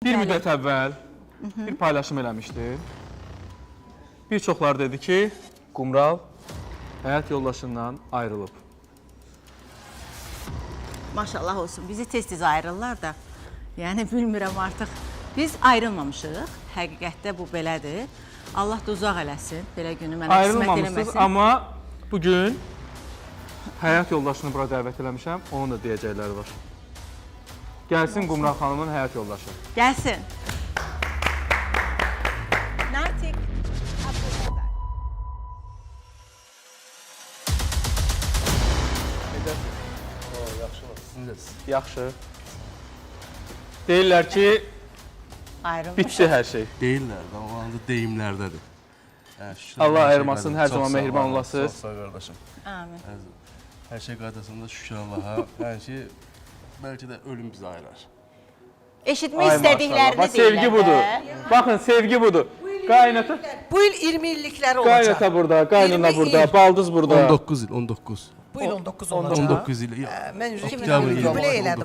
Bir müddət əvvəl bir paylaşım eləmişdi. Bir çoxlar dedi ki, Qumral həyat yoldaşından ayrılıb. Maşallah olsun, bizi tez-tez ayrılırlar da. Yəni, bilmirəm artıq. Biz ayrılmamışıq, həqiqətdə bu belədir. Allah da uzaq eləsin, belə günü mənə qismət Ayrılmamışsınız, eləməsin. amma bugün həyat yoldaşını bura dəvət eləmişəm, onun da deyəcəkləri var. Gəlsin Qumral xanımın həyat yoldaşı. Gəlsin. Natiq Abdülqədər. Yaxşı. Deyirlər ki, Ayrılmış. bitdi hər şey. Deyirlər də, o anda deyimlərdədir. Allah ayırmasın, hər zaman mehriban olasınız. Çox sağ ol qardaşım. Amin. Hər şey qaydasında şükür Allaha. Yəni ki, bəlkə də ölüm bizi ayırar. Eşitmək Ay istədiklərini maşallah. Bax, deyirlər sevgi budur. də. Baxın, sevgi budur. Qaynata, Bu il 20 illikləri olacaq. qaynata burada, qaynana 20 burada, il. baldız burada. 19 il, 19. Bu il 19 olacaq. 19 il. Mən Oktyabr jubiley elədim.